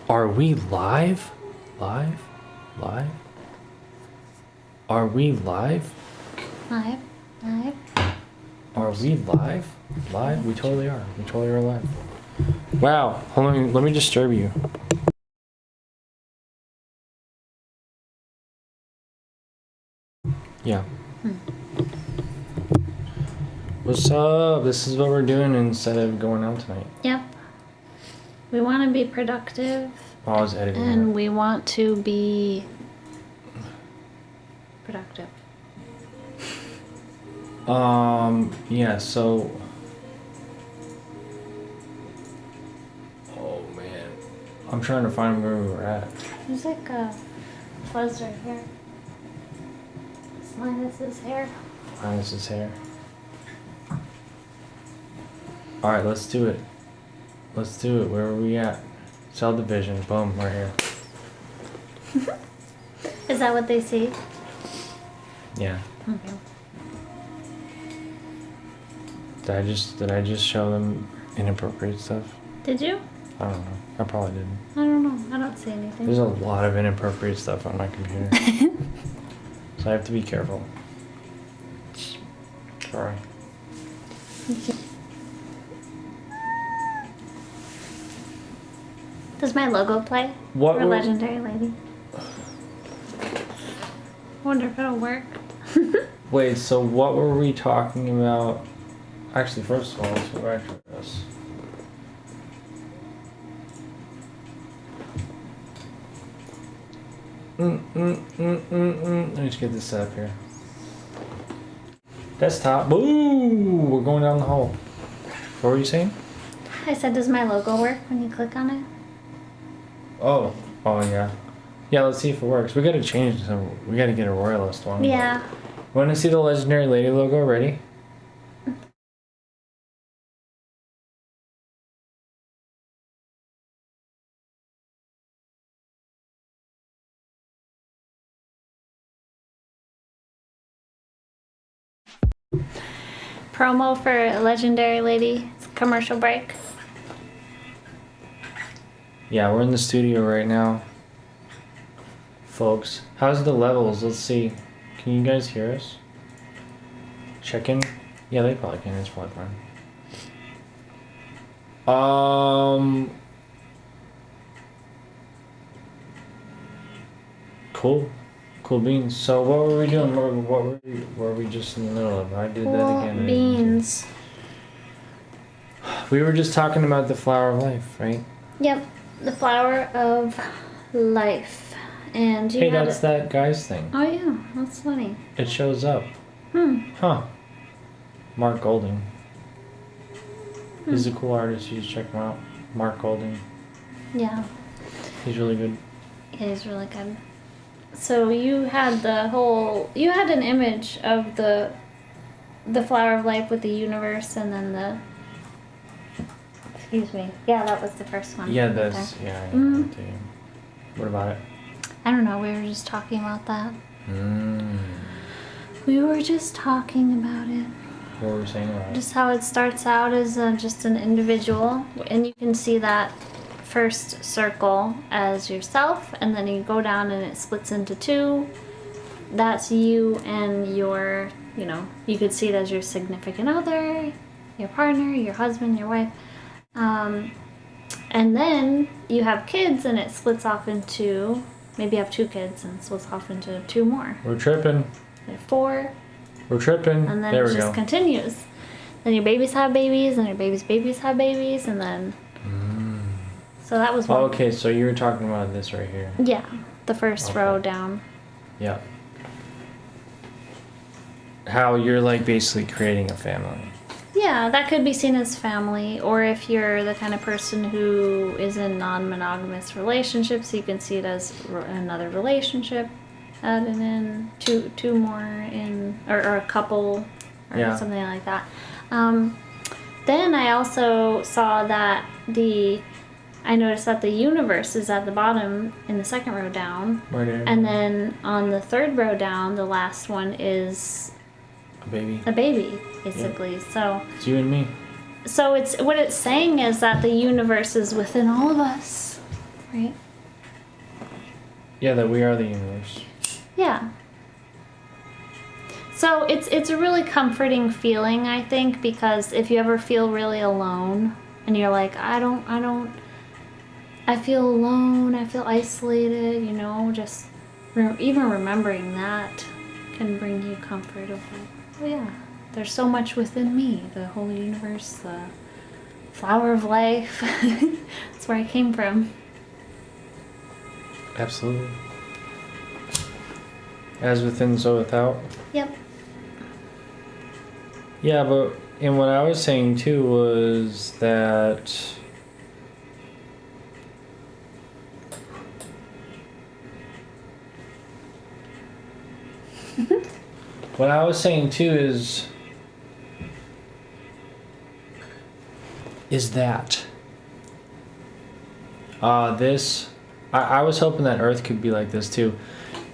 Are we live? Live? Live? Are we live? Live. Are we live? Live? We totally are. We totally are live. Wow. Hold on. Let me disturb you. Yeah. What's up? This is what we're doing instead of going out tonight. Yep. We want to be productive. I was editing And it. we want to be productive. Yeah, so... Oh, man. I'm trying to find where we were at. There's like a fuzz right here. It's Linus's hair. Linus's hair. Alright, let's do it. Let's do it. Where are we at? Cell division. Boom, right here. Is that what they see? Yeah. Okay. Did I just show them inappropriate stuff? Did you? I don't know. I probably didn't. I don't know. I don't see anything. There's a lot of inappropriate stuff on my computer. So I have to be careful. Sorry. Does my logo play? What For were- Legendary Lady? Wonder if it'll work. Wait, so what were we talking about? Actually, first of all, let's go back to this. Let me just get this set up here. Desktop. Boo! We're going down the hole. What were you saying? I said, does my logo work when you click on it? Oh yeah. Yeah, let's see if it works. We gotta change some. We gotta get a royalist one. Yeah. Want to see the Legendary Lady logo? Ready? Promo for Legendary Lady. It's a commercial break. Yeah, we're in the studio right now. Folks, how's the levels? Let's see. Can you guys hear us? Check in. Yeah, they probably can. It's probably fine. Cool. Cool beans. So what were we doing? What were we just in the middle of? I did that Cool again. beans. We were just talking about the flower of life, right? Yep. The flower of life. And you Hey, had that's that guy's thing. Oh yeah, that's funny. It shows up. Huh. Mark Golding. He's a cool artist. You should check him out. Mark Golding. Yeah. He's really good. It is really good. So you had an image of the flower of life with the universe and then excuse me. Yeah, that was the first one. Yeah, right that's there. yeah. Mhm. What about it? I don't know, we were just talking about that. We were just talking about it. What were we saying about it? Just how it starts out as just an individual, and you can see that first circle as yourself, and then you go down and it splits into two. That's you and your, you could see it as your significant other, your partner, your husband, your wife. And then you have kids and it splits off into, maybe you have two kids and it splits off into two more. We're tripping. There are four. We're tripping. And then there it we just go. continues. Then your babies have babies, and your babies' babies have babies, and then. So that was one. Oh, okay, so you were talking about this right here. Yeah, the first Okay. row down. Yeah. How you're like basically creating a family. Yeah, that could be seen as family, or if you're the kind of person who is in non-monogamous relationships, you can see it as another relationship added in, two more in, or a couple, or Yeah. something like that. Then I also saw that I noticed that the universe is at the bottom in the second row down, Right here. and then on the third row down, the last one is A baby. a baby, basically. So It's you and me. it's what it's saying is that the universe is within all of us, right? Yeah, that we are the universe. Yeah. So it's a really comforting feeling, I think, because if you ever feel really alone and you're like, I feel alone, I feel isolated, you know, just even remembering that can bring you comfort of like, oh yeah, there's so much within me, the whole universe, the flower of life. That's where I came from. Absolutely. As within, so without. Yep. Yeah, but and what I was saying too was that what I was saying too is that this I was hoping that Earth could be like this too.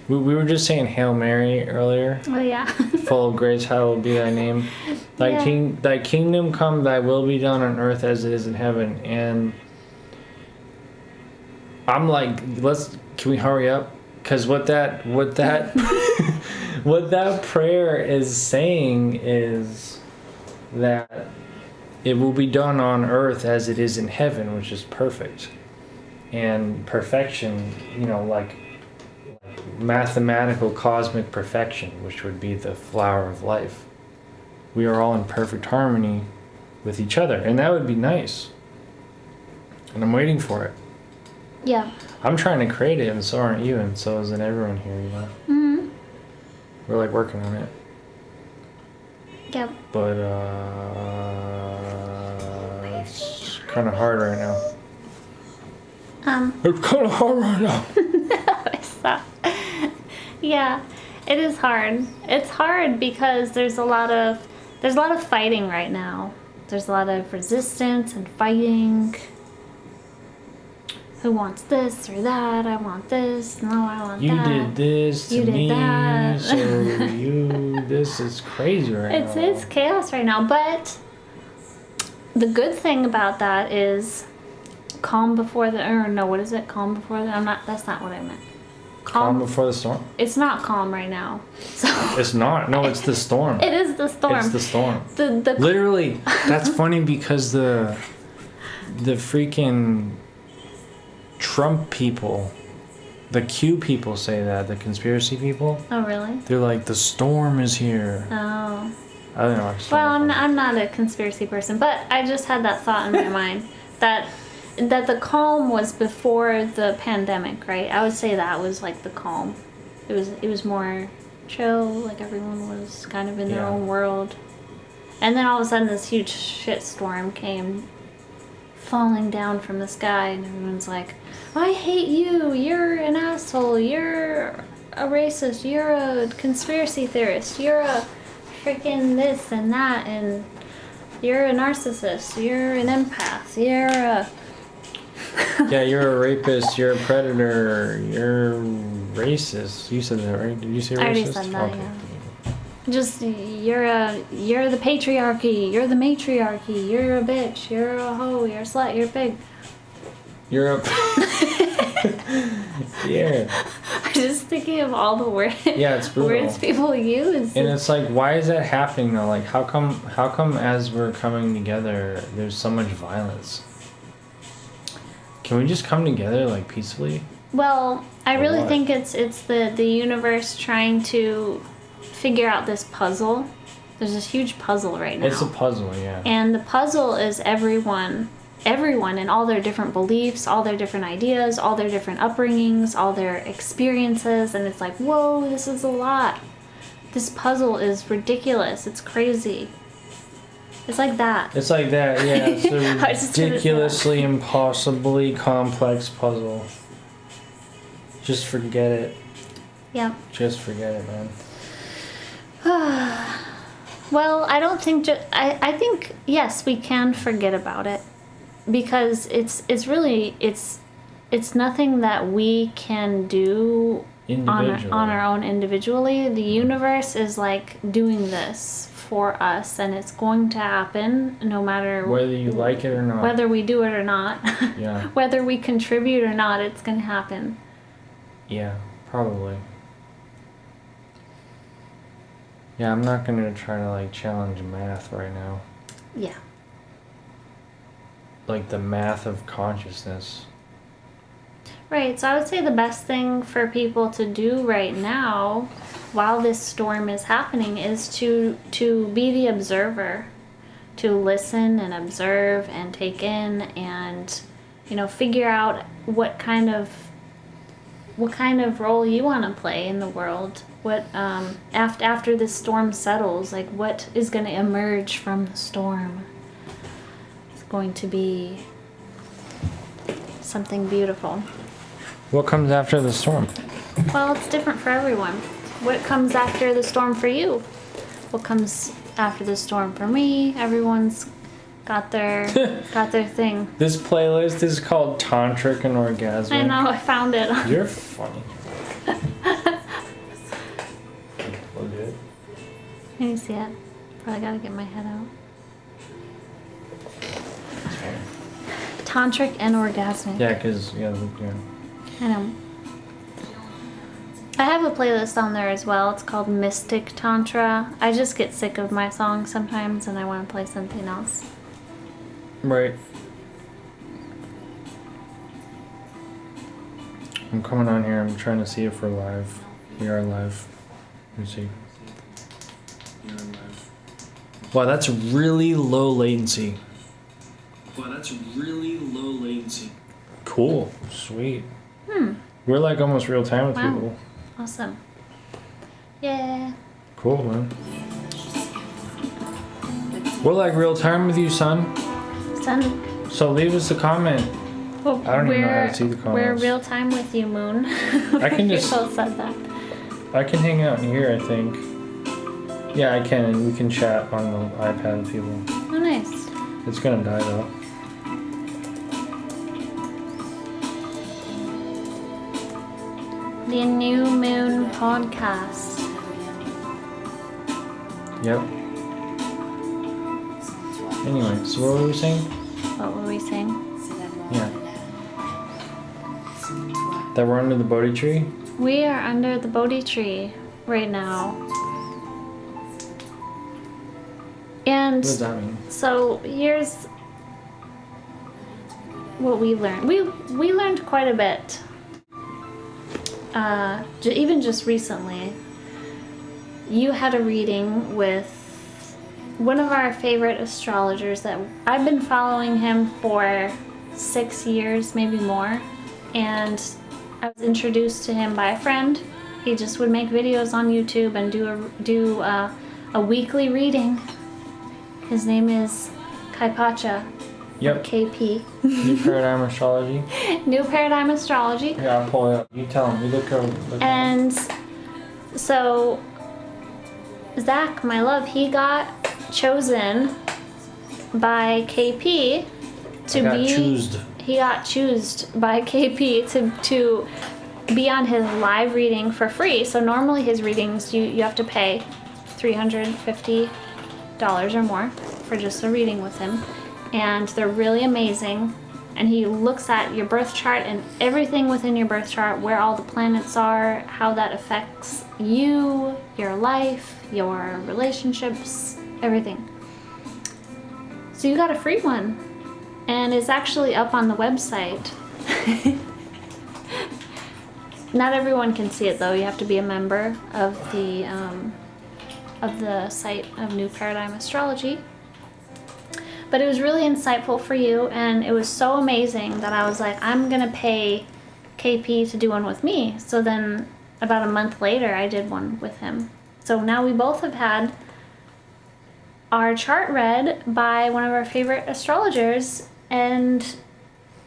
We were just saying Hail Mary earlier. Oh yeah. Full of grace, hallowed be thy name. Thy kingdom come, thy will be done on earth as it is in heaven. And I'm like, can we hurry up? Because what that what that prayer is saying is that it will be done on earth as it is in heaven, which is perfect. And perfection, you know, like mathematical cosmic perfection, which would be the flower of life. We are all in perfect harmony with each other, and that would be nice. And I'm waiting for it. Yeah. I'm trying to create it, and so aren't you, and so isn't everyone here, you know. Mm-hmm. We're like working on it. Yep. But it's kind of hard right now. It's kind of hard right now. Yeah, it is hard. It's hard because there's a lot of fighting right now. There's a lot of resistance and fighting. Who wants this or that? I want this. No, I want You that. did this to You did me, that. so this is crazy right now. It's chaos right now, but the good thing about that is calm before the what is it? Calm before the that's not what I meant. Calm before the storm? It's not calm right now. So It's not. No, it's the storm. it is the storm. It's the storm. The Literally, that's funny because the freaking Trump people, the Q people say that, the conspiracy people. Oh really? They're like, the storm is here. Oh. I don't know. Well, I'm not a conspiracy person, but I just had that thought in my mind that the calm was before the pandemic, right? I would say that was like the calm. It was more chill, like everyone was kind of in their own world. And then all of a sudden this huge shitstorm came falling down from the sky, and everyone's like, I hate you, you're an asshole, you're a racist, you're a conspiracy theorist, you're a freaking this and that, and you're a narcissist, you're an empath, you're a... Yeah, you're a rapist, you're a predator, you're racist. You said that, right? Did you say racist? I already said that, yeah. Just, you're the patriarchy, you're the matriarchy, you're a bitch, you're a hoe, you're a slut, you're a pig. You're a... Yeah. I'm just thinking of all the words, Yeah, it's brutal. words people use. And it's like, why is that happening though? Like, how come as we're coming together, there's so much violence? Can we just come together like peacefully? Well, I Or really what? think it's the universe trying to figure out this puzzle. There's this huge puzzle right now. It's a puzzle, yeah. And the puzzle is everyone and all their different beliefs, all their different ideas, all their different upbringings, all their experiences, and it's like, whoa, this is a lot. This puzzle is ridiculous. It's crazy. It's like that. It's like that, yeah. It's I was a just gonna say that. ridiculously, impossibly complex puzzle. Just forget it. Yeah. Just forget it, man. Well, I don't think I think yes, we can forget about it because it's really it's nothing that we can do Individually. on our own individually. The universe is like doing this for us, and it's going to happen no matter whether you like it or not. whether we do it or not. Yeah. Whether we contribute or not, it's going to happen. Yeah, probably. Yeah, I'm not gonna try to like challenge math right now. Yeah. Like the math of consciousness. Right. So I would say the best thing for people to do right now while this storm is happening is to be the observer, to listen and observe and take in and, you know, figure out what kind of role you want to play in the world. What after this storm settles, like what is going to emerge from the storm? It's going to be something beautiful. What comes after the storm? Well, it's different for everyone. What comes after the storm for you? What comes after the storm for me? Everyone's got their thing. This playlist is called Tantric and Orgasmic. I know, I found it. You're funny. We'll do it. Can you see it? Probably gotta get my head out. Tantric and orgasmic. Yeah, because, yeah. I know. I have a playlist on there as well. It's called Mystic Tantra. I just get sick of my songs sometimes and I want to play something else. Right. I'm coming on here. I'm trying to see if we're live. We are live. Let me see. Wow, that's really low latency. Cool. Sweet. We're like almost real time with Wow. people. Awesome. Yeah. Cool, man. We're like real time with you, son. Son, So leave us a comment. well, I don't even know how to see the We're comments. real time with you, Moon. I can You just- both said that. I can hang out in here, I think. Yeah, I can, and we can chat on the iPad with people. Oh, nice. It's gonna die though. The New Moon Podcast. Yep. Anyway, so what were we saying? What were we saying? Yeah. That we're under the Bodhi tree? We are under the Bodhi tree right now. And What does that mean? so here's what we learned. We learned quite a bit. Even just recently. You had a reading with one of our favorite astrologers that I've been following him for 6 years, maybe more. And I was introduced to him by a friend. He just would make videos on YouTube and do a weekly reading. His name is Kaipacha. Yep. KP. New Paradigm Astrology. New Paradigm Astrology. Yeah, I'll pull it up. You tell him. You look over. And so Zach, my love, he got chosen by KP to I got be. choosed. He got choosed by KP to be on his live reading for free. So normally his readings you have to pay $350 or more for just a reading with him, and they're really amazing. And he looks at your birth chart and everything within your birth chart, where all the planets are, how that affects you, your life, your relationships, everything. So you got a free one, and it's actually up on the website. Not everyone can see it though. You have to be a member of the site of New Paradigm Astrology. But it was really insightful for you, and it was so amazing that I was like, I'm gonna pay KP to do one with me. So then about a month later, I did one with him. So now we both have had our chart read by one of our favorite astrologers, and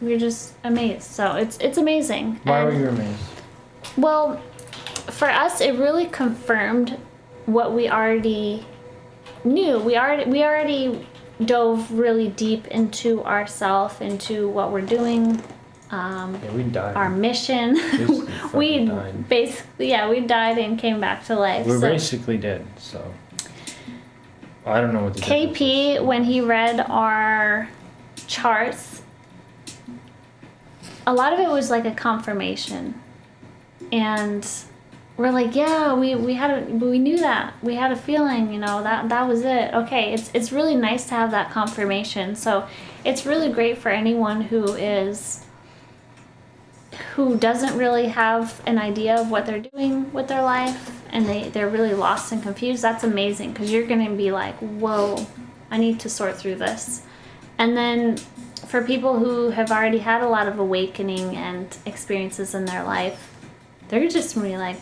we're just amazed. So it's amazing. Why And- were you amazed? well, for us, it really confirmed what we already knew. We already dove really deep into ourselves, into what we're doing Yeah, we died. our mission. Basically we fucking died. basically, yeah, we died and came back to life. We're so. basically dead, so I don't know what the difference KP, is. when he read our charts, a lot of it was like a confirmation. And we're like, yeah, we knew that. We had a feeling, you know, that was it. Okay, it's really nice to have that confirmation. So it's really great for anyone who doesn't really have an idea of what they're doing with their life and they're really lost and confused. That's amazing, because you're going to be like, whoa, I need to sort through this. And then for people who have already had a lot of awakening and experiences in their life, they're just going to be like,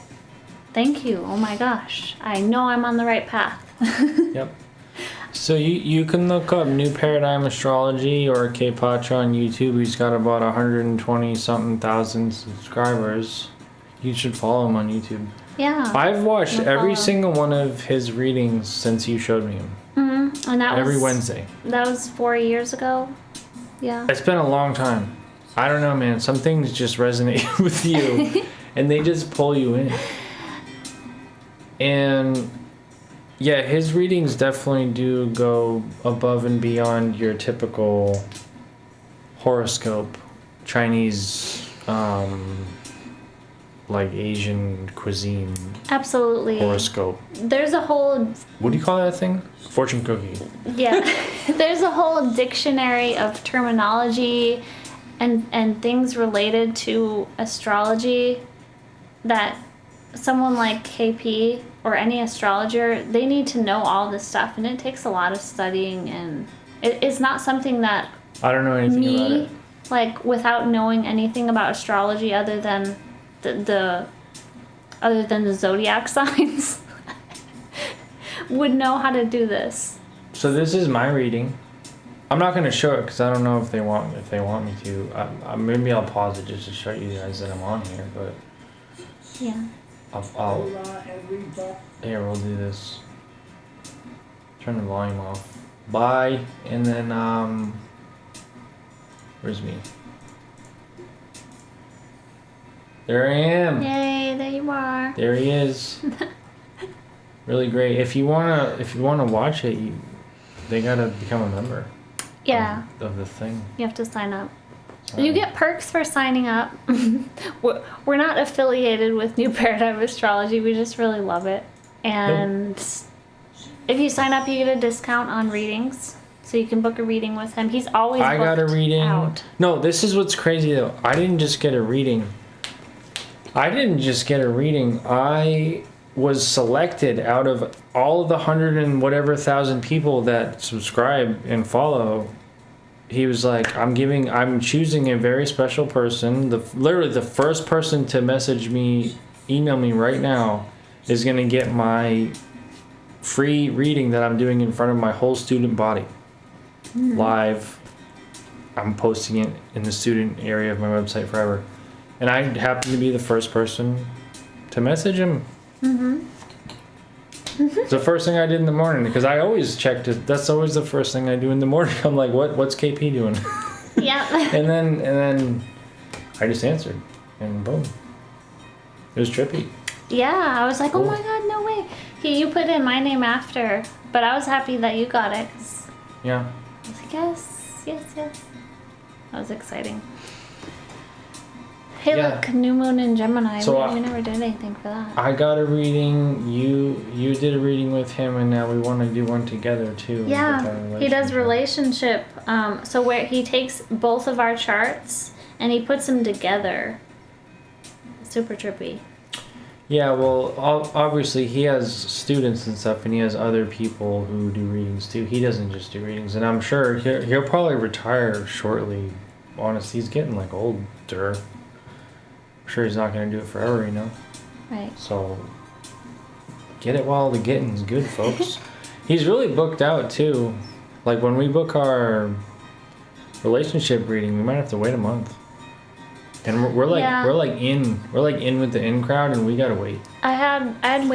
thank you. Oh my gosh. I know I'm on the right path. Yep. So you can look up New Paradigm Astrology or K-Patra on YouTube. He's got about 120 something thousand subscribers. You should follow him on YouTube. Yeah. I've watched I'll every follow. single one of his readings since you showed me him. Mm-hmm. And that Every was Wednesday. That was 4 years ago. Yeah. It's been a long time. I don't know, man. Some things just resonate with you and they just pull you in. And yeah, his readings definitely do go above and beyond your typical horoscope, Chinese, like Asian cuisine Absolutely. horoscope. There's a whole What do you call that thing? Fortune cookie. Yeah, there's a whole dictionary of terminology and things related to astrology that someone like KP or any astrologer, they need to know all this stuff, and it takes a lot of studying, and it's not something that I don't know anything about me, it. like, without knowing anything about astrology other than the zodiac signs, would know how to do this. So this is my reading. I'm not gonna show it because I don't know if they want me to. Maybe I'll pause it just to show you guys that I'm on here. But Yeah. I'll here we'll do this. Turn the volume off. Bye, and then where's me? There I am. Yay, there you are. There he is. Really great. If you wanna watch it, they gotta become a member. Yeah, Of the thing. you have to sign up. You get perks for signing up. We're not affiliated with New Paradigm Astrology. We just really love it. And if you sign up, you get a discount on readings. So you can book a reading with him. He's always I got a booked reading. out. No, this is what's crazy though. I didn't just get a reading. I was selected out of all of the 100 and whatever thousand people that subscribe and follow. He was like, I'm choosing a very special person. Literally the first person to email me right now is going to get my free reading that I'm doing in front of my whole student body. Live. I'm posting it in the student area of my website forever. And I happen to be the first person to message him. It's the first thing I did in the morning because I always checked it. That's always the first thing I do in the morning. I'm like, what's KP doing? Yeah. and then I just answered, and boom, it was trippy. Yeah, I was like, oh Cool. my god, no way. You put in my name after, but I was happy that you got it. 'Cause Yeah. I was like, yes. That was exciting. Hey, Yeah. look, new moon in Gemini. So we never did anything for that. I got a reading. You did a reading with him, and now we want to do one together too. with Yeah, our he does relationship. So where he takes both of our charts and he puts them together. Super trippy. Yeah, well, obviously he has students and stuff, and he has other people who do readings too. He doesn't just do readings, and I'm sure he'll probably retire shortly. Honestly, he's getting like older. I'm sure he's not gonna do it forever, you know. Right. So get it while the getting's good, folks. He's really booked out too. Like when we book our relationship reading, we might have to wait a month. And we're in with the in crowd, and we gotta wait. I had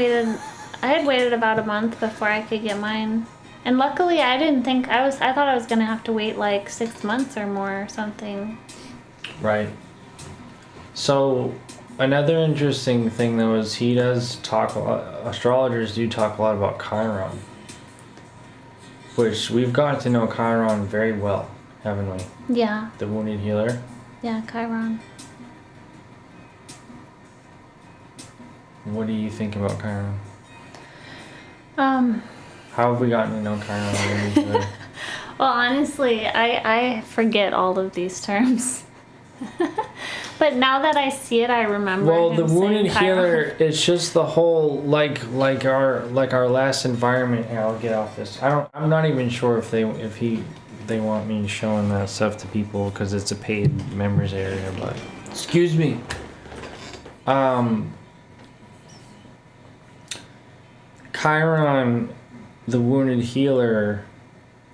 waited about a month before I could get mine. And luckily I thought I was gonna have to wait like 6 months or more or something. Right. So another interesting thing though is he does talk a lot, astrologers do talk a lot about Chiron, which we've gotten to know Chiron very well, haven't we? Yeah. The wounded healer. Yeah, Chiron. What do you think about Chiron? Um, How have we gotten to know Chiron? The wounded healer? well, honestly, I forget all of these terms. But now that I see it, I remember. Well, him the saying wounded Chiron. healer, it's just the whole like our last environment. Here, I'll get off this. I'm not even sure if they want me showing that stuff to people because it's a paid members area. But excuse me. Chiron, the wounded healer,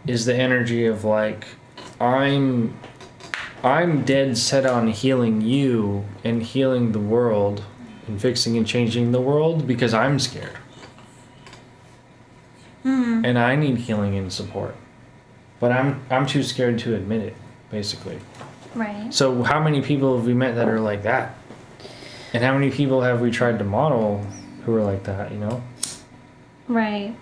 is the energy of like I'm dead set on healing you and healing the world and fixing and changing the world because I'm scared. And I need healing and support. But I'm too scared to admit it, basically. Right. So how many people have we met that are like that? And how many people have we tried to model who are like that, you know? Right.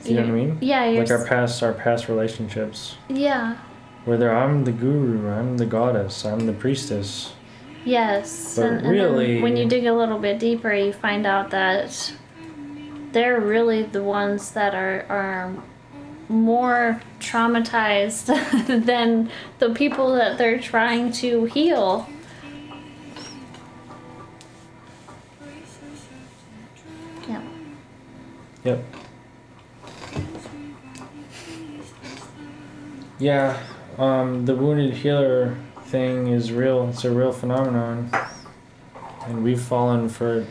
You know what I mean? Yeah, you're Like our past relationships. Yeah. Whether I'm the guru, I'm the goddess, I'm the priestess. Yes. But and really- then when you dig a little bit deeper, you find out that they're really the ones that are more traumatized than the people that they're trying to heal. Yeah. Yep. Yeah, the wounded healer thing is real. It's a real phenomenon. And we've fallen for it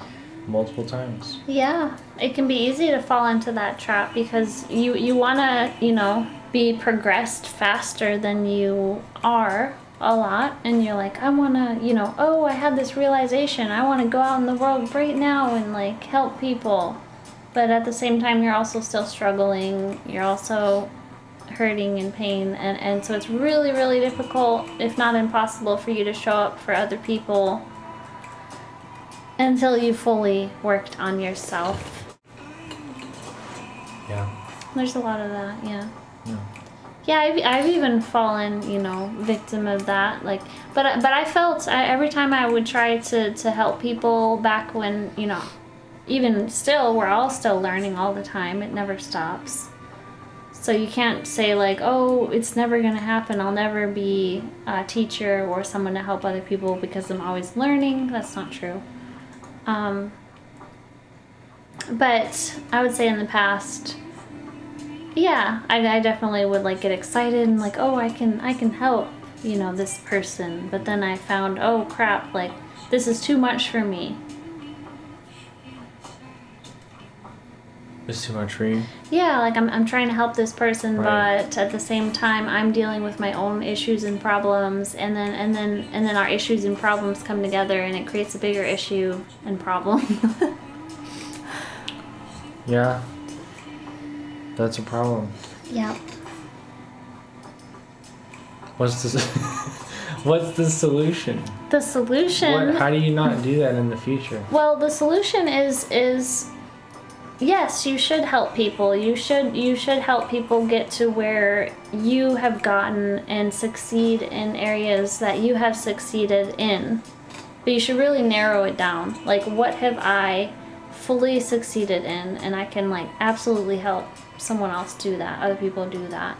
multiple times. Yeah, it can be easy to fall into that trap because you want to, be progressed faster than you are a lot. And you're like, I want to, I had this realization. I want to go out in the world right now and like help people. But at the same time, you're also still struggling. You're also hurting and pain. And so it's really, really difficult, if not impossible, for you to show up for other people until you fully worked on yourself. Yeah. There's a lot of that, yeah. Yeah. Yeah, I've even fallen, victim of that. Like, but I felt every time I would try to help people back when, even still, we're all still learning all the time. It never stops. So you can't say like, oh, it's never gonna happen. I'll never be a teacher or someone to help other people because I'm always learning. That's not true. But I would say in the past, yeah, I definitely would like get excited and like, oh, I can help, this person. But then I found, oh crap, like this is too much for me. It's too much for you. Yeah, like I'm trying to help this person, Right. but at the same time I'm dealing with my own issues and problems, and then our issues and problems come together and it creates a bigger issue and problem. Yeah. That's a problem. Yeah. What's the What's the solution? The solution. How do you not do that in the future? Well, the solution is yes, you should help people. You should help people get to where you have gotten and succeed in areas that you have succeeded in. But you should really narrow it down. Like, what have I fully succeeded in, and I can like absolutely help someone else do that, other people do that.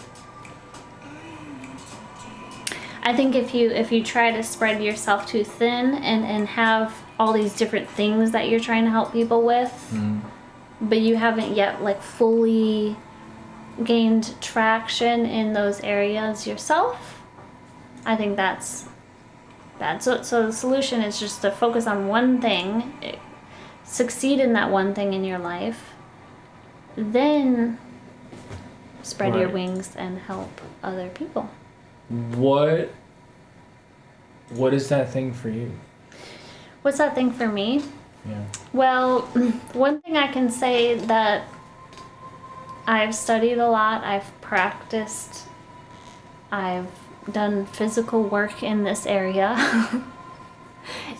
I think if you try to spread yourself too thin and have all these different things that you're trying to help people with, but you haven't yet like fully gained traction in those areas yourself, I think that's bad. So the solution is just to focus on one thing, succeed in that one thing in your life, then spread your Right. wings and help other people. What is that thing for you? What's that thing for me? Yeah. Well, one thing I can say that I've studied a lot, I've practiced, I've done physical work in this area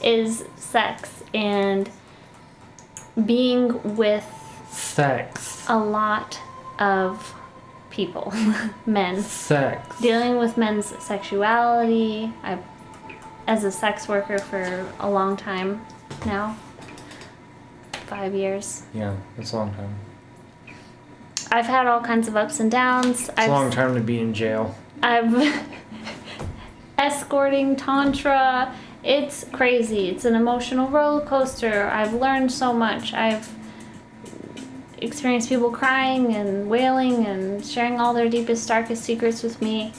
is sex and being with Sex. a lot of people, men. Sex. Dealing with men's sexuality. I've, as a sex worker for a long time now, 5 years. Yeah, that's a long time. I've had all kinds of ups and downs. It's a long time to be in jail. I've escorting tantra. It's crazy. It's an emotional roller coaster. I've learned so much. I've experienced people crying and wailing and sharing all their deepest, darkest secrets with me.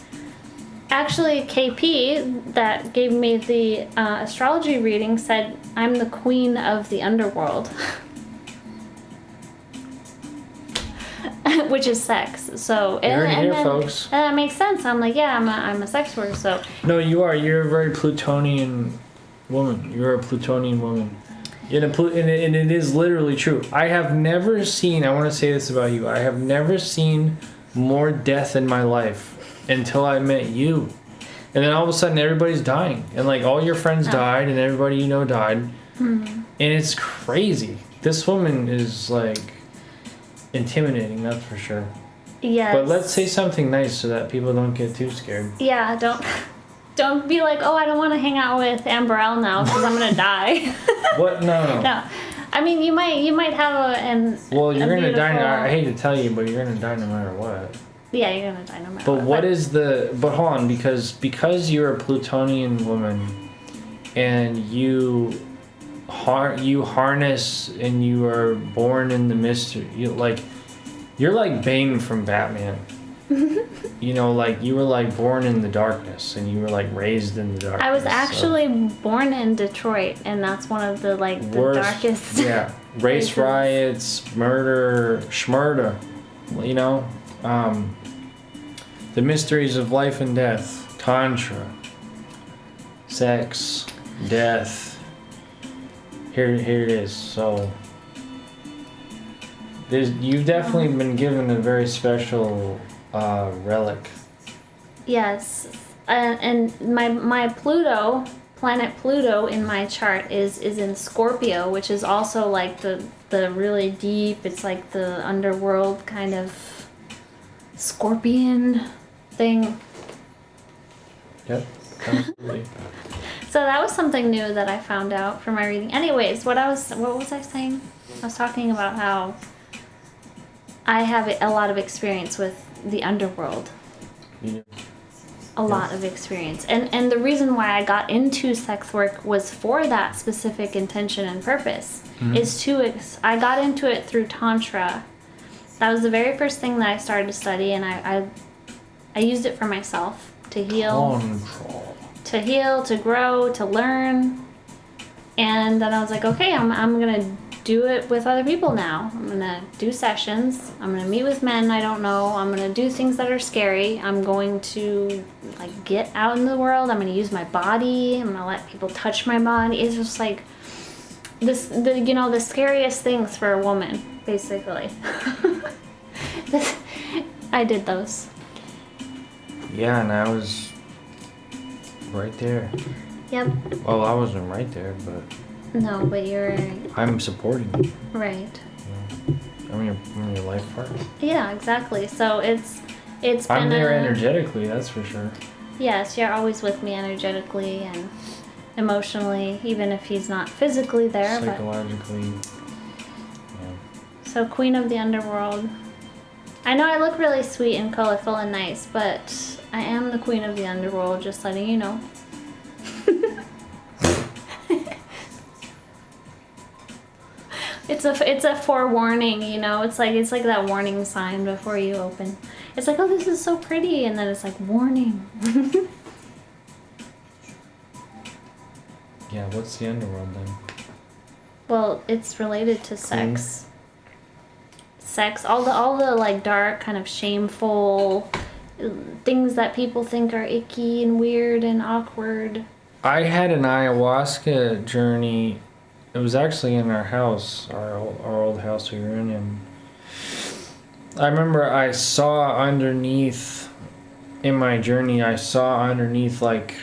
Actually, KP, that gave me the astrology reading, said I'm the queen of the underworld. Which is sex. So You're folks. And that makes sense. I'm like, yeah, I'm a sex worker. So No, you are. You're a very Plutonian woman. You're a Plutonian woman. And it is literally true. I have never seen, I want to say this about you, I have never seen more death in my life until I met you. And then all of a sudden everybody's dying. And like all your friends died and everybody you know died. Mm-hmm. And it's crazy. This woman is like intimidating, that's for sure. yes. But let's say something nice so that people don't get too scared. Yeah, don't be like, oh, I don't want to hang out with Amberelle now because I'm gonna die. What? No. No, I mean you might have Well, you're a gonna die. beautiful- I hate to tell you, but you're gonna die no matter what. Yeah, you're gonna die no matter But what. what is the? But hold on, because you're a Plutonian woman, and you harness and you are born in the mystery. You're like Bane from Batman. You know, like you were like born in the darkness, and you were like raised in the darkness. I was so- actually born in Detroit, and that's one of the Worst, darkest. Yeah, race places. riots, murder, schmurda. You know, the mysteries of life and death, tantra, sex, death. Here it is. So, you've definitely been given a very special relic. Yes, and my planet Pluto in my chart is in Scorpio, which is also like the really deep. It's like the underworld kind of scorpion thing. Yep, absolutely. So that was something new that I found out from my reading. Anyways, what was I saying? I was talking about how I have a lot of experience with the underworld. You- A lot of experience. And the reason why I got into sex work was for that specific intention and purpose. I got into it through Tantra. That was the very first thing that I started to study, and I used it for myself to heal. Control. To heal, to grow, to learn. And then I was like, okay, I'm gonna do it with other people now. I'm gonna do sessions. I'm gonna meet with men I don't know. I'm gonna do things that are scary. I'm going to like get out in the world. I'm gonna use my body. I'm gonna let people touch my body. It's just like the scariest things for a woman, basically. I did those. Yeah, and I was right there. Yep. Well, I wasn't right there, but No, but you're I'm supporting you. right. I'm your life partner. Yeah, exactly. So it's been I'm there energetically, that's for sure. Yes, you're always with me energetically and emotionally, even if he's not physically there. But Psychologically. Yeah. so Queen of the Underworld. I know I look really sweet and colorful and nice, but I am the Queen of the Underworld, just letting you know. It's a forewarning, you know. It's like that warning sign before you open. It's like, oh, this is so pretty, and then it's like warning. Yeah, what's the underworld then? Well, it's related to sex. Sex, all the like dark, kind of shameful things that people think are icky and weird and awkward. I had an ayahuasca journey. It was actually in our house, our old house we were in. And I remember I saw underneath in my journey, I saw underneath like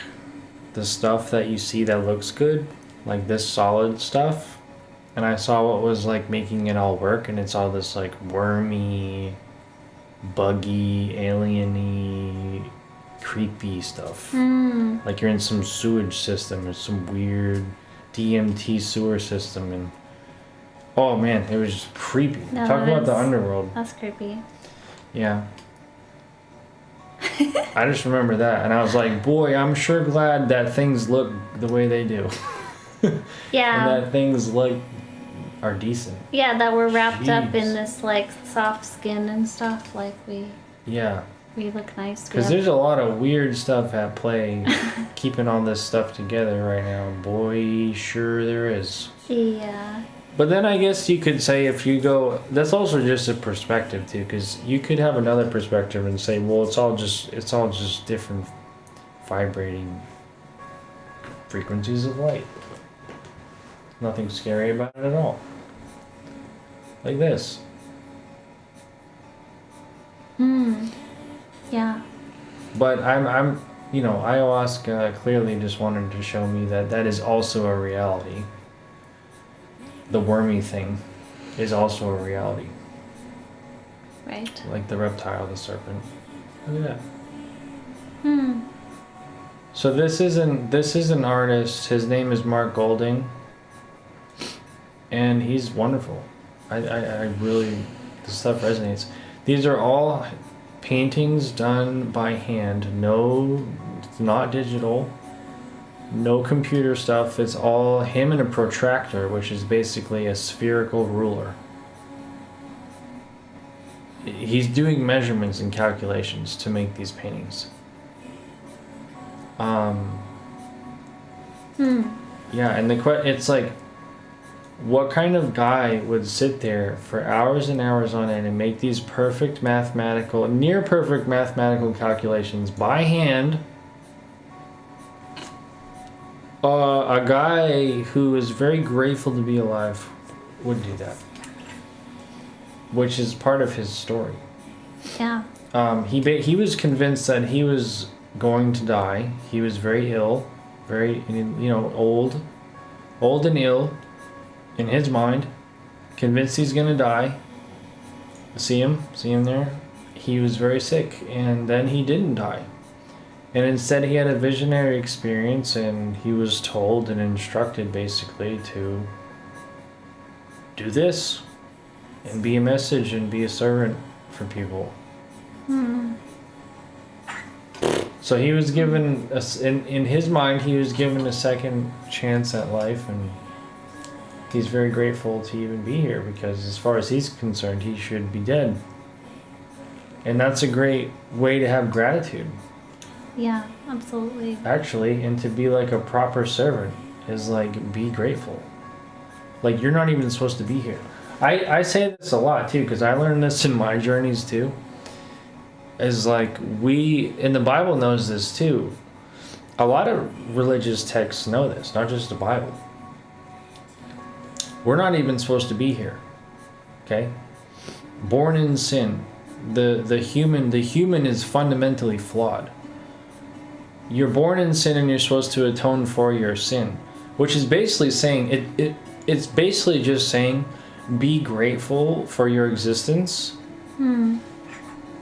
the stuff that you see that looks good, like this solid stuff, and I saw what was like making it all work, and it's all this like wormy, buggy, alieny, creepy stuff. Like you're in some sewage system or some weird DMT sewer system, and oh man, it was just creepy. No, Talk that about the is- underworld. That's creepy. Yeah. I just remember that, and I was like, boy, I'm sure glad that things look the way they do. Yeah. And that things are decent. Yeah, that we're wrapped up Jeez. in this like soft skin and stuff. Like Yeah. we look nice. Because there's a lot of weird stuff at play keeping all this stuff together right now. Boy, sure there is. Yeah. But then I guess you could say if you go, that's also just a perspective too, because you could have another perspective and say, well, it's all just different vibrating frequencies of light. Nothing scary about it at all. Like this. Yeah. But I'm ayahuasca clearly just wanted to show me that that is also a reality. The wormy thing is also a reality. Right. Like the reptile, the serpent. Look at that. So this is an artist. His name is Mark Golding. And he's wonderful. I really, the stuff resonates. These are all paintings done by hand. No, it's not digital. No computer stuff. It's all him and a protractor, which is basically a spherical ruler. He's doing measurements and calculations to make these paintings. Yeah, and it's like, what kind of guy would sit there for hours and hours on end and make these near perfect mathematical calculations by hand? A guy who is very grateful to be alive would do that, which is part of his story. Yeah. He was convinced that he was going to die. He was very ill, very old and ill in his mind, convinced he's gonna die. See him there. He was very sick, and then he didn't die. And instead he had a visionary experience, and he was told and instructed basically to do this and be a message and be a servant for people. So he was given, in his mind, he was given a second chance at life, and he's very grateful to even be here, because as far as he's concerned, he should be dead. And that's a great way to have gratitude. Yeah, absolutely. Actually, and to be like a proper servant is like, be grateful. Like, you're not even supposed to be here. I say this a lot too, because I learned this in my journeys too. Is like, and the Bible knows this too. A lot of religious texts know this, not just the Bible. We're not even supposed to be here. Okay? Born in sin. The human is fundamentally flawed. You're born in sin and you're supposed to atone for your sin, which is basically saying it's basically just saying be grateful for your existence.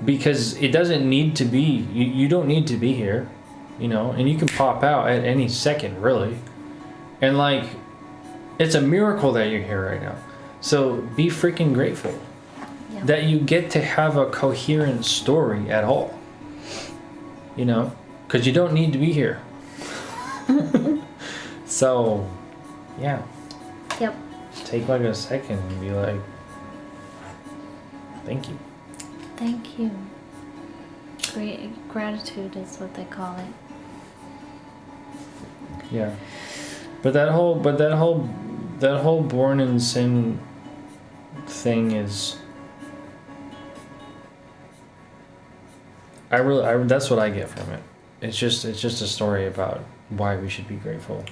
Because it doesn't need to be, you don't need to be here, and you can pop out at any second, really. And like, it's a miracle that you're here right now. So be freaking grateful that you get to have a coherent story at all. Because you don't need to be here. So, yeah. Yep. Take like a second and be like, thank you. Thank you. Great gratitude is what they call it. Yeah. But that whole born in sin thing is, that's what I get from it. It's just a story about why we should be grateful.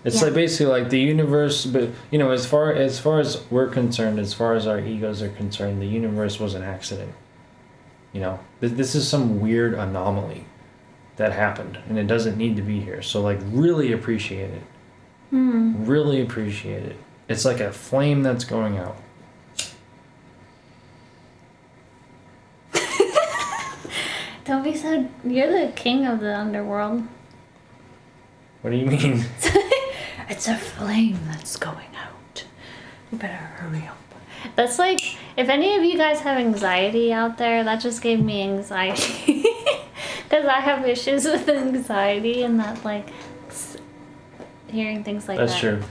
It's like basically like the universe, but as far as we're concerned, as far as our egos are concerned, the universe was an accident. You know, this is some weird anomaly that happened, and it doesn't need to be here. So like, really appreciate it. Really appreciate it. It's like a flame that's going out. Don't be so. You're the king of the underworld. What do you mean? It's a flame that's going out. You better hurry up. That's like, if any of you guys have anxiety out there, that just gave me anxiety. Because I have issues with anxiety and that, like, hearing things like that. That's true.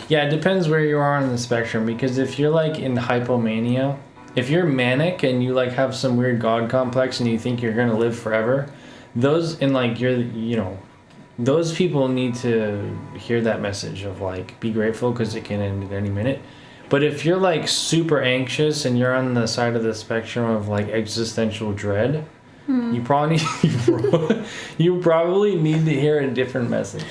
Yeah, it depends where you are on the spectrum, because if you're like in hypomania, if you're manic and you like have some weird god complex and you think you're gonna live forever, those and like those people need to hear that message of like, be grateful because it can end at any minute. But if you're like super anxious and you're on the side of the spectrum of like existential dread, you probably need to hear a different message.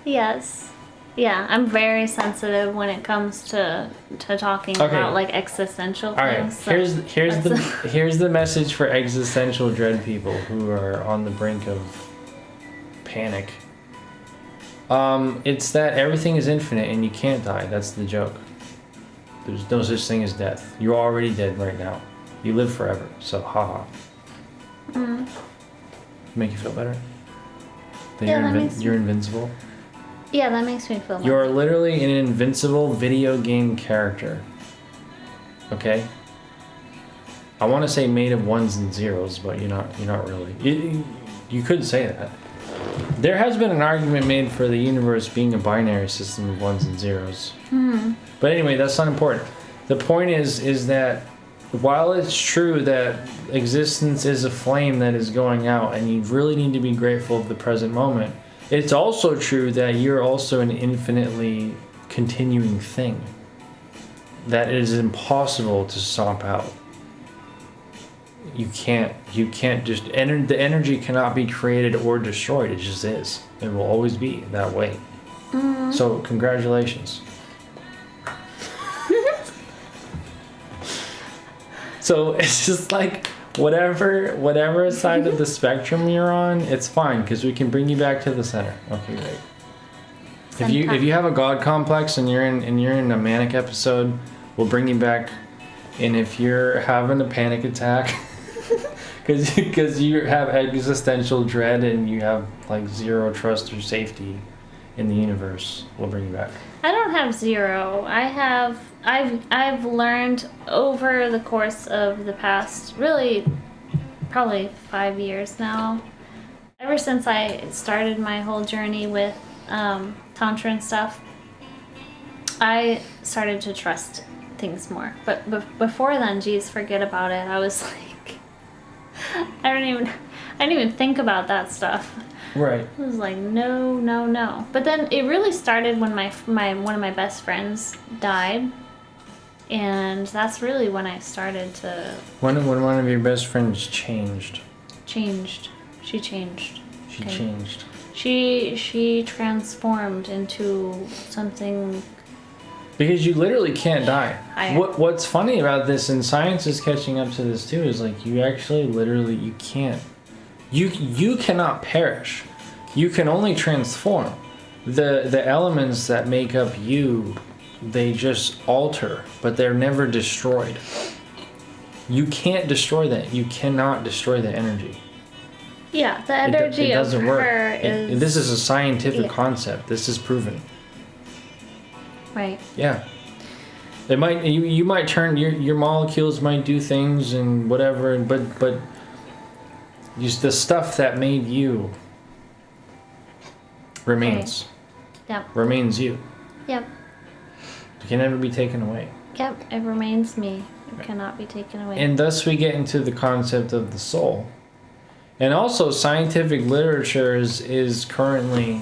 Yes. Yeah, I'm very sensitive when it comes to talking about like existential All right, things. here's the message for existential dread people who are on the brink of panic. It's that everything is infinite and you can't die. That's the joke. There's no such thing as death. You're already dead right now. You live forever. So haha. Make you feel better? That you're invincible? Yeah, that makes me feel better. You're literally an invincible video game character. Okay? I want to say made of ones and zeros, but you're not really. You could say that. There has been an argument made for the universe being a binary system of ones and zeros. But anyway, that's not important. The point is that while it's true that existence is a flame that is going out and you really need to be grateful of the present moment, it's also true that you're also an infinitely continuing thing that it is impossible to stomp out. You can't just the energy cannot be created or destroyed. It just is. It will always be that way. So congratulations. So it's just like whatever side of the spectrum you're on, it's fine because we can bring you back to the center. Okay, great. If you have a god complex and you're in a manic episode, we'll bring you back. And if you're having a panic attack because you have existential dread and you have like zero trust or safety in the universe, we'll bring you back. I don't have zero. I've learned over the course of the past, really, probably 5 years now, ever since I started my whole journey with Tantra and stuff, I started to trust things more. But before then, geez, forget about it. I was like, I didn't even think about that stuff. Right. I was like, no. But then it really started when my one of my best friends died. And that's really when I started to... When one of your best friends changed. She changed. She transformed into something... Because you literally can't die. Higher. What's funny about this, and science is catching up to this too, is like you actually literally, you can't. You cannot perish. You can only transform. The elements that make up you, they just alter, but they're never destroyed. You can't destroy that. You cannot destroy the energy. Yeah, the energy it doesn't of work. her is... This is a scientific Yeah. concept. This is proven. Right. Yeah. It might you might turn your molecules might do things and whatever, but just the stuff that made you remains. Yep. Remains you. Yep. It can never be taken away. Yep. It remains me. It cannot be taken away. And thus we get into the concept of the soul. And also scientific literature is currently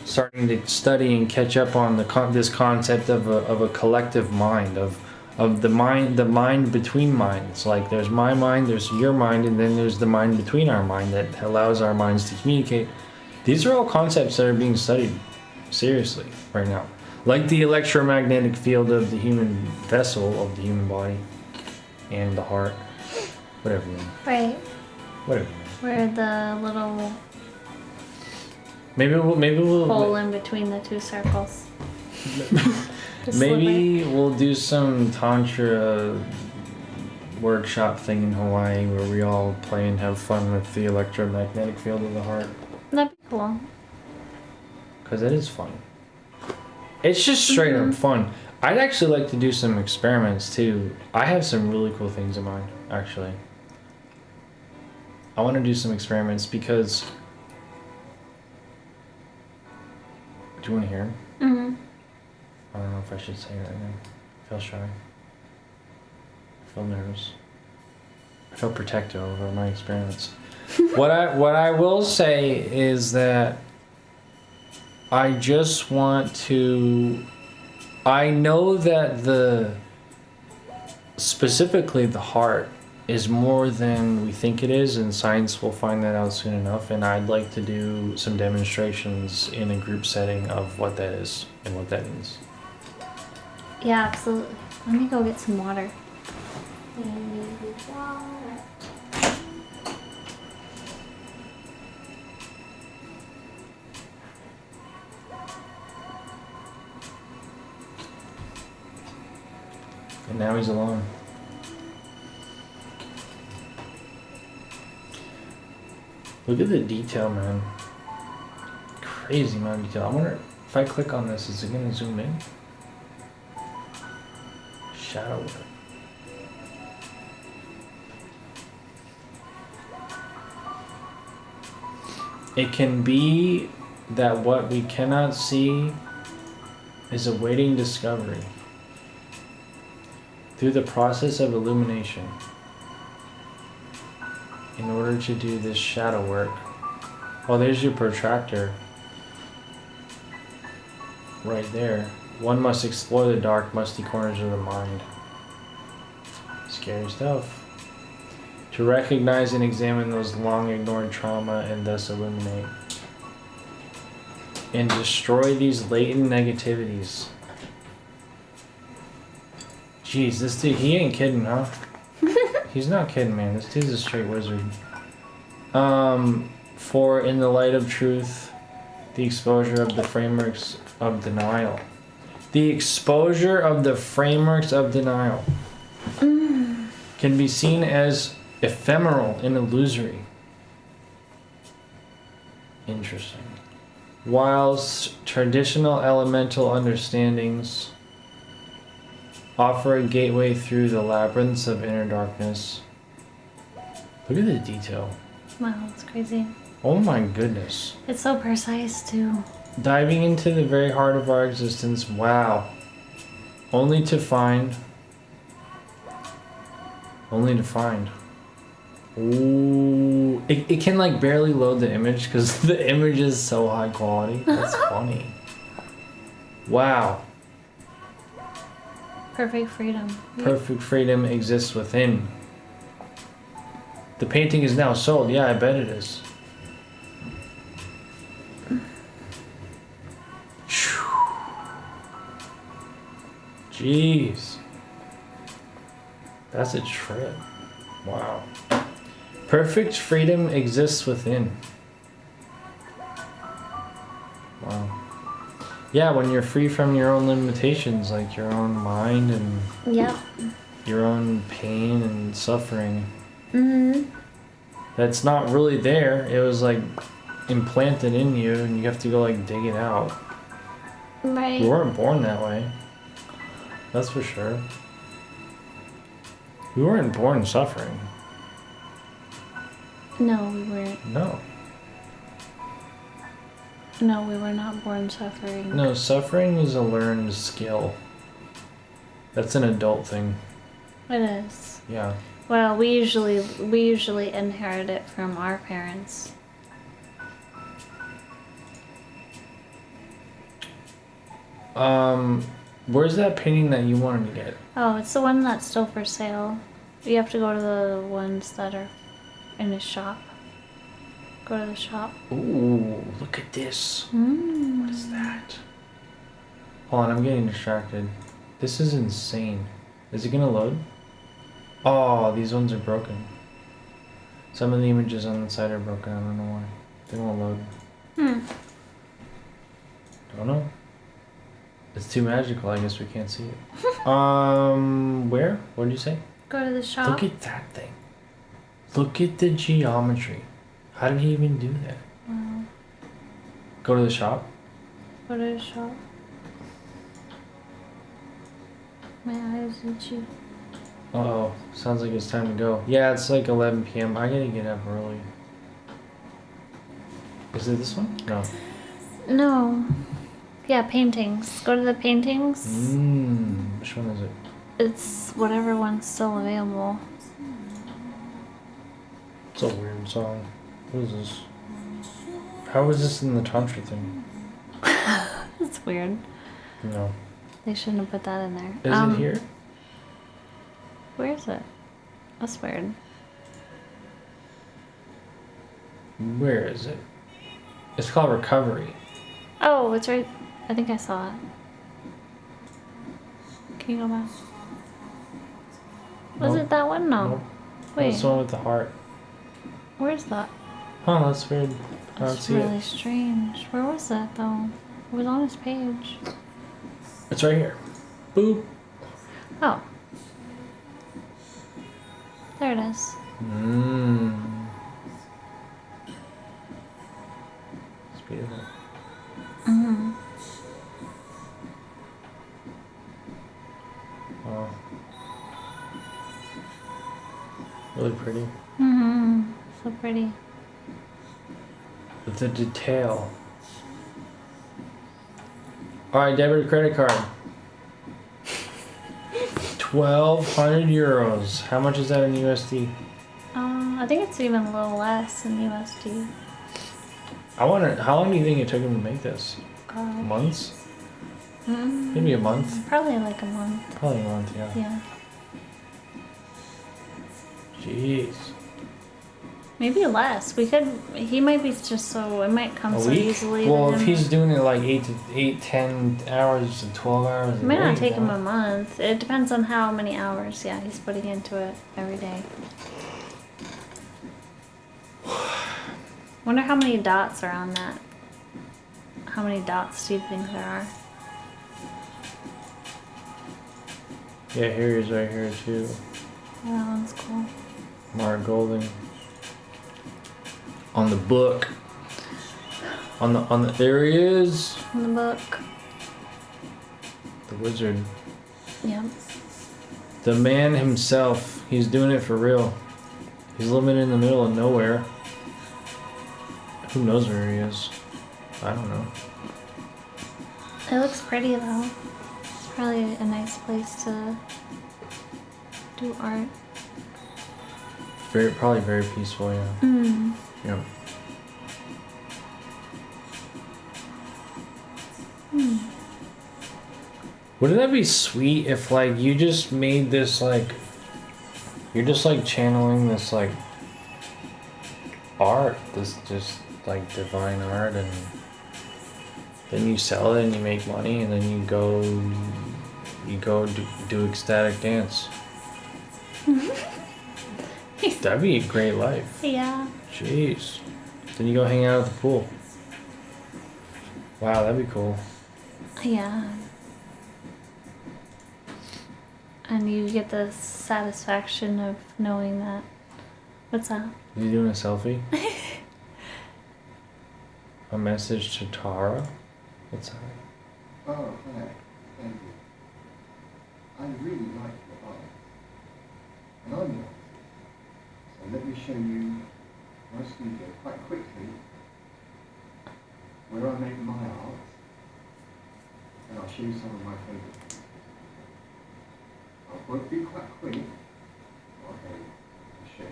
starting to study and catch up on this concept of a collective mind, of the mind between minds. Like there's my mind, there's your mind, and then there's the mind between our mind that allows our minds to communicate. These are all concepts that are being studied seriously right now. Like the electromagnetic field of the human vessel, of the human body, and the heart. Whatever you mean. Right. Whatever you mean. Where the little Maybe we'll hole in between the two circles. The maybe we'll do some tantra workshop thing in Hawaii where we all play and have fun with the electromagnetic field of the heart. sliver. That'd be cool. Because it is fun. It's just straight up fun. I'd actually like to do some experiments too. I have some really cool things in mind, actually. I want to do some experiments because... Do you want to hear 'em? Mm-hmm. I don't know if I should say it right now. I feel shy. I feel nervous. I feel protective over my experiments. What I will say is that I just want to... I know that specifically the heart is more than we think it is, and science will find that out soon enough, and I'd like to do some demonstrations in a group setting of what that is and what that means. Yeah, absolutely. Let me go get some water. And now he's alone. Look at the detail, man. Crazy amount of detail. I wonder if I click on this, is it gonna zoom in? Shadow work. It can be that what we cannot see is awaiting discovery through the process of illumination. In order to do this shadow work, oh, there's your protractor right there. One must explore the dark, musty corners of the mind. Scary stuff. To recognize and examine those long ignored trauma and thus illuminate. And destroy these latent negativities. Jeez, this dude, he ain't kidding, huh? He's not kidding, man. This dude's a straight wizard. For in the light of truth, the exposure of the frameworks of denial. The exposure of the frameworks of denial can be seen as ephemeral and illusory. Interesting. Whilst traditional elemental understandings offer a gateway through the labyrinths of inner darkness. Look at the detail. Wow, it's crazy. Oh my goodness. It's so precise too. Diving into the very heart of our existence. Wow. Only to find. Ooh. It can like barely load the image because the image is so high quality. That's funny. Wow. Perfect freedom. Perfect freedom exists within. The painting is now sold. Yeah, I bet it is. Jeez. That's a trip. Wow. Perfect freedom exists within. Wow. Yeah, when you're free from your own limitations, like your own mind and Yep. your own pain and suffering. Mm-hmm. That's not really there. It was like implanted in you and you have to go like dig it out. Right. We weren't born that way. That's for sure. We weren't born suffering. No, we weren't. No. No, we were not born suffering. No, suffering is a learned skill. That's an adult thing. It is. Yeah. Well, we usually inherit it from our parents. Where's that painting that you wanted to get? Oh, it's the one that's still for sale. You have to go to the ones that are in the shop. Go to the shop. Ooh, look at this. What is that? Hold on, I'm getting distracted. This is insane. Is it gonna load? Oh, these ones are broken. Some of the images on the side are broken. I don't know why. They won't load. Don't know. It's too magical. I guess we can't see it. Where? What did you say? Go to the shop. Look at that thing. Look at the geometry. How did he even do that? Wow. Go to the shop? Go to the shop. My eyes itchy. Oh, sounds like it's time to go. Yeah, it's like 11 p.m. I gotta get up early. Is it this one? No. No. Yeah, paintings. Go to the paintings. Which one is it? It's whatever one's still available. It's a weird song. What is this? How is this in the Tantra thing? That's weird. No. They shouldn't have put that in there. Is it here? Where is it? That's weird. Where is it? It's called Recovery. Oh, it's right. I think I saw it. Can you go back? Was Nope. it that one? No. Nope. Wait. That's the one with the heart. Where's that? Huh, that's weird. I don't That's see really it. strange. Where was that though? It was on his page. It's right here. Boop. Oh. There it is. It's beautiful. Mm-hmm. Wow. Really pretty. Mm-hmm. So pretty. The detail. Alright, debit or credit card. 1,200 euros. How much is that in USD? I think it's even a little less in USD. I wonder, how long do you think it took him to make this? God. Months? Mm, Maybe a month? Probably like a month. Probably a month, yeah. Yeah. Jeez. Maybe less. We could. He might be just so. It might come A so week? easily. to Well, if him. he's doing it like 10 hours to 12 hours It a might day, not take him then- a month. It depends on how many hours. Yeah, he's putting into it every day. Wonder how many dots are on that. How many dots do you think there are? Yeah, here he is right here too. Yeah, that one's cool. Mark Golding. On the book. On the there he is. In the book. The wizard. Yep. The man himself. He's doing it for real. He's living in the middle of nowhere. Who knows where he is? I don't know. It looks pretty though. It's probably a nice place to do art. Probably very peaceful, yeah. Mm. Yep. Wouldn't that be sweet if like you just made this like you're just like channeling this like art, this just like divine art, and then you sell it and you make money, and then you go do ecstatic dance. That'd be a great life. Yeah. Jeez. Then you go hang out at the pool. Wow, that'd be cool. Yeah. And you get the satisfaction of knowing that. What's that? Is he doing a selfie? A message to Tara? What's that? Oh, hi. Thank you. I really like your art. And I'm not. So let me show you my studio quite quickly where I make my art. And I'll show you some of my favourites. I won't be quite quick. Okay, I'll show you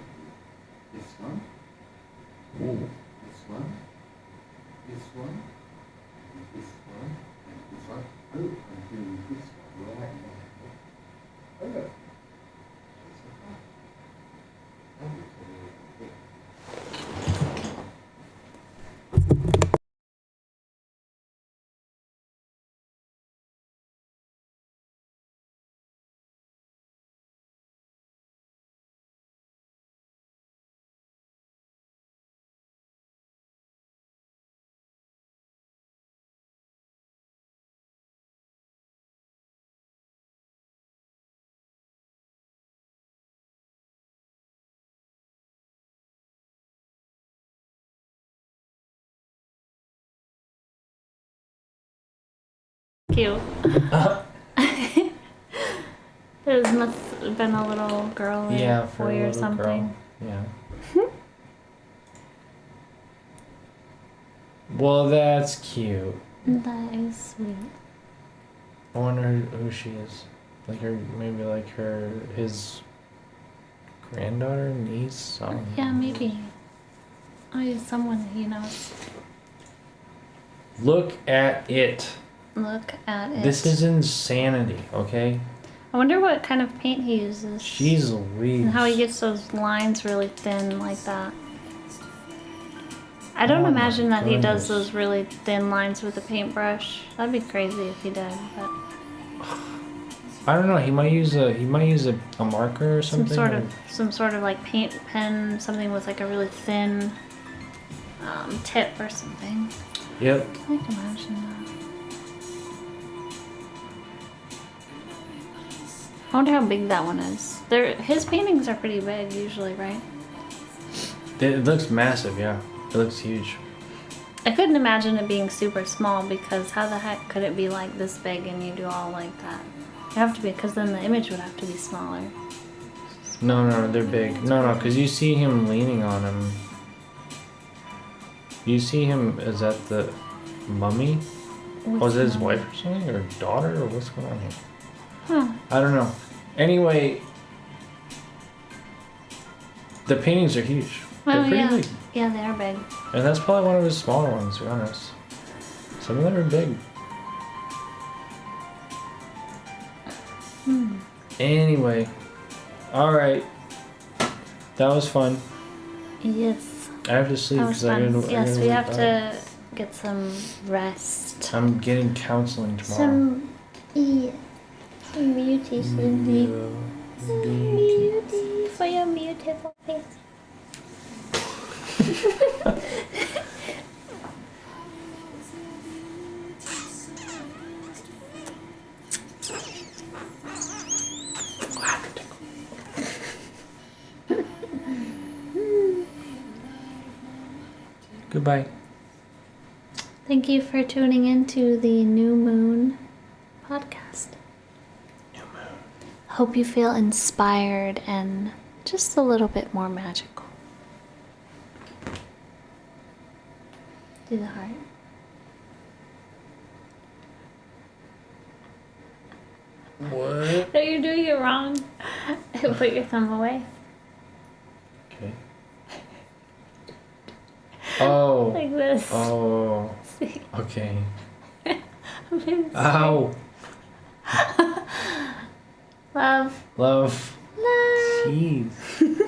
this one, Ooh. this one, this one, and this one, and this one. Oh, I'm doing this one right now. Oh look. Cute. There must have been a little girl or Yeah, for a boy or little something. girl. Yeah. Well, that's cute. That is sweet. I wonder who she is. Like maybe like his granddaughter, niece. I don't know. Yeah, maybe. Oh, he's someone he knows. Look at it. Look at it. This is insanity. Okay. I wonder what kind of paint he uses. Jeez Louise. And how he gets those lines really thin like that. I don't Oh my imagine that he does goodness. those really thin lines with a paintbrush. That'd be crazy if he did, but I don't know. He might use a marker or something. some sort of like paint pen, something with like a really thin tip or something. Yep. I can imagine that. I wonder how big that one is. His paintings are pretty big usually, right? It looks massive. Yeah. It looks huge. I couldn't imagine it being super small because how the heck could it be like this big and you do all like that? It'd have to be because then the image would have to be smaller. No, they're big. No, because you see him leaning on him. You see him, is that the mummy? Was it his wife or something? Or daughter? Or what's going on here? Huh. I don't know. Anyway, the paintings are huge. They're Oh pretty yeah. big. Yeah, they are big. And that's probably one of his smaller ones, to be honest. Some of them are big. Anyway. Alright. That was fun. Yes. I have to sleep That was because I fun. gotta Yes, we wake have up. to get some rest. I'm getting counseling tomorrow. Some beauty, Cindy. Beauty for your beautiful face. Goodbye. Thank you for tuning in to the New Moon podcast. New moon. Hope you feel inspired and just a little bit more magical. Do the heart. What? No, you're doing it wrong. Put your thumb away. Okay. Oh. Like this. Oh. See? Okay. I'm being Ow. Love. Love. Love. Jeez.